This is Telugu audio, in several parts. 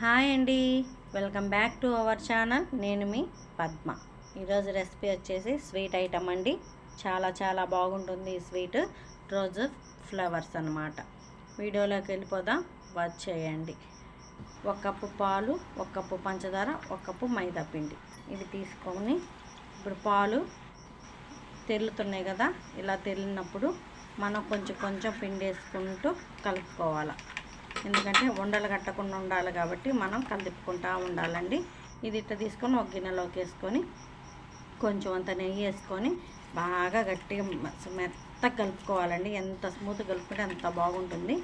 హాయ్ అండి, welcome back to our channel. నేను మీ పద్మ. ఈరోజు రెసిపీ వచ్చేసి స్వీట్ ఐటమ్ అండి. చాలా బాగుంటుంది ఈ స్వీట్. రోజు ఫ్లవర్స్ అన్నమాట. వీడియోలోకి వెళ్ళిపోదాం, వచ్చేయండి. 1 కప్పు పాలు, 1 కప్పు పంచదార, 1 కప్పు మైదా పిండి. ఇవి తీసుకొని ఇప్పుడు పాలు తెరులుతున్నాయి కదా, ఇలా తెరిలినప్పుడు మనం కొంచెం పిండి వేసుకుంటూ కలుపుకోవాలి. ఎందుకంటే ఉండలు కట్టకుండా ఉండాలి కాబట్టి మనం కలుపుకుంటూ ఉండాలండి. ఇది ఇట్లా తీసుకొని ఒక గిన్నెలోకి వేసుకొని కొంచెం అంత నెయ్యి వేసుకొని బాగా గట్టిగా మెత్తగా కలుపుకోవాలండి. ఎంత స్మూత్ కలుపుకుంటే అంత బాగుంటుంది.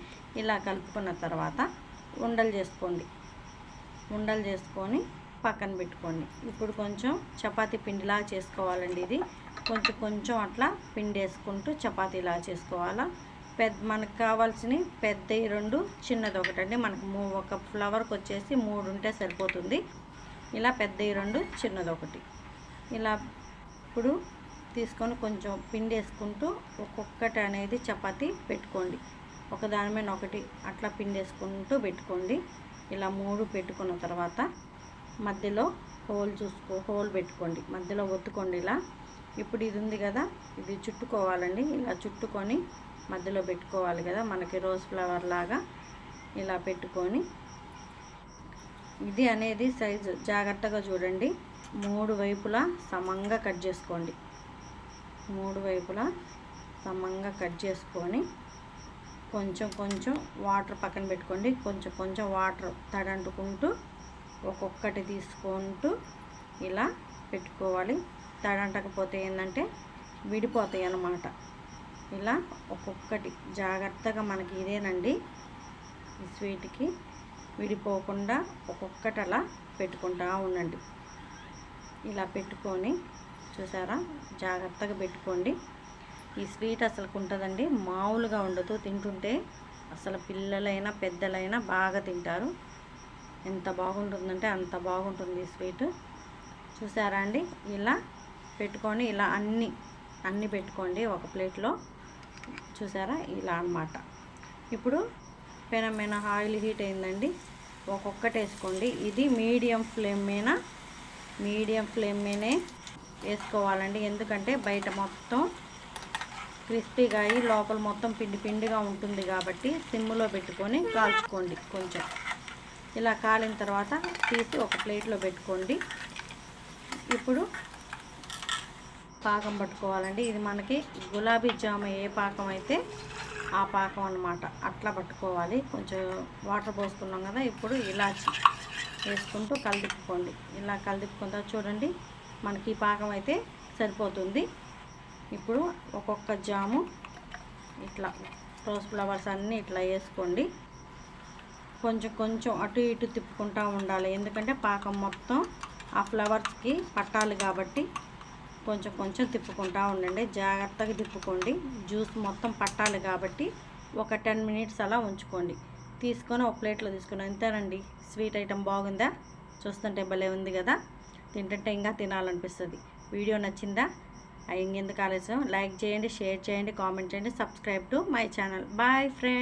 ఇలా కలుపుకున్న తర్వాత ఉండలు చేసుకోండి. ఉండలు చేసుకొని పక్కన పెట్టుకోండి. ఇప్పుడు కొంచెం చపాతీ పిండిలా చేసుకోవాలండి. ఇది కొంచెం అట్లా పిండి వేసుకుంటూ చపాతీలా చేసుకోవాలా. మనకు కావాల్సినవి పెద్దవి 2, చిన్నది 1 అండి. మనకు ఒక ఫ్లవర్కి వచ్చేసి 3 ఉంటే సరిపోతుంది. ఇలా పెద్దవి 2, చిన్నది 1 ఇలా ఇప్పుడు తీసుకొని కొంచెం పిండి వేసుకుంటూ ఒక్కొక్కటి అనేది చపాతీ పెట్టుకోండి. ఒకదాని మీద ఒకటి అట్లా పిండి వేసుకుంటూ పెట్టుకోండి. ఇలా 3 పెట్టుకున్న తర్వాత మధ్యలో హోల్ పెట్టుకోండి. మధ్యలో ఒత్తుకోండి ఇలా. ఇప్పుడు ఇది ఉంది కదా, ఇది చుట్టుకోవాలండి. ఇలా చుట్టుకొని మధ్యలో పెట్టుకోవాలి కదా, మనకి రోజ్ ఫ్లవర్ లాగా ఇలా పెట్టుకొని ఇది అనేది సైజు జాగ్రత్తగా చూడండి. 3 వైపులా సమంగా కట్ చేసుకోండి. 3 వైపులా సమంగా కట్ చేసుకొని కొంచెం వాటర్ పక్కన పెట్టుకోండి. కొంచెం వాటర్ తడంటుకుంటూ ఒక్కొక్కటి తీసుకుంటూ ఇలా పెట్టుకోవాలి. తడంటకపోతే ఏంటంటే విడిపోతాయి అన్నమాట. ఇలా ఒక్కొక్కటి జాగ్రత్తగా మనకి ఇదేనండి ఈ స్వీట్కి విడిపోకుండా ఒక్కొక్కటి అలా పెట్టుకుంటూ ఉండండి. ఇలా పెట్టుకొని చూసారా, జాగ్రత్తగా పెట్టుకోండి. ఈ స్వీట్ అసలు ఉంటుందండి, మామూలుగా ఉండదు. తింటుంటే అసలు పిల్లలైనా పెద్దలైనా బాగా తింటారు. ఎంత బాగుంటుందంటే అంత బాగుంటుంది ఈ స్వీట్. చూసారా అండి, ఇలా పెట్టుకొని ఇలా అన్నీ పెట్టుకోండి ఒక ప్లేట్లో. చూసారా, ఇలా అన్నమాట. ఇప్పుడు పెనం మీద ఆయిల్ హీట్ అయిందండి. ఒక్కొక్కటి వేసుకోండి. ఇది మీడియం ఫ్లేమ్ మీదనే వేసుకోవాలండి. ఎందుకంటే బయట మొత్తం క్రిస్పీగా అయ్యి లోపల మొత్తం పిండిగా ఉంటుంది కాబట్టి సిమ్లో పెట్టుకొని కాల్చుకోండి. కొంచెం ఇలా కాలిన తర్వాత తీసి ఒక ప్లేట్లో పెట్టుకోండి. ఇప్పుడు పాకం పట్టుకోవాలండి. ఇది మనకి గులాబీ జామ ఏ పాకం అయితే ఆ పాకం అన్నమాట. అట్లా పట్టుకోవాలి. కొంచెం వాటర్ పోసుకున్నాం కదా, ఇప్పుడు ఇలాచి వేసుకుంటూ కలిదిప్పుకోండి. ఇలా కలిదిప్పుకుంటా చూడండి, మనకి ఈ పాకం అయితే సరిపోతుంది. ఇప్పుడు ఒక్కొక్క జాము ఇట్లా రోజ్ ఫ్లవర్స్ అన్నీ ఇట్లా వేసుకోండి. కొంచెం అటు ఇటు తిప్పుకుంటూ ఉండాలి. ఎందుకంటే పాకం మొత్తం ఆ ఫ్లవర్స్కి పట్టాలి కాబట్టి కొంచెం తిప్పుకుంటూ ఉండండి. జాగ్రత్తగా తిప్పుకోండి. జ్యూస్ మొత్తం పట్టాలి కాబట్టి ఒక 10 మినిట్స్ అలా ఉంచుకోండి. తీసుకొని ఒక ప్లేట్లో తీసుకుని అంతేనండి. స్వీట్ ఐటమ్ బాగుందా? చూస్తుంటే భలే ఉంది కదా, తింటుంటే ఇంకా తినాలనిపిస్తుంది. వీడియో నచ్చిందా? ఇంకెందుకు ఆలస్యం, లైక్ చేయండి, షేర్ చేయండి, కామెంట్ చేయండి, subscribe to my channel. Bye friends.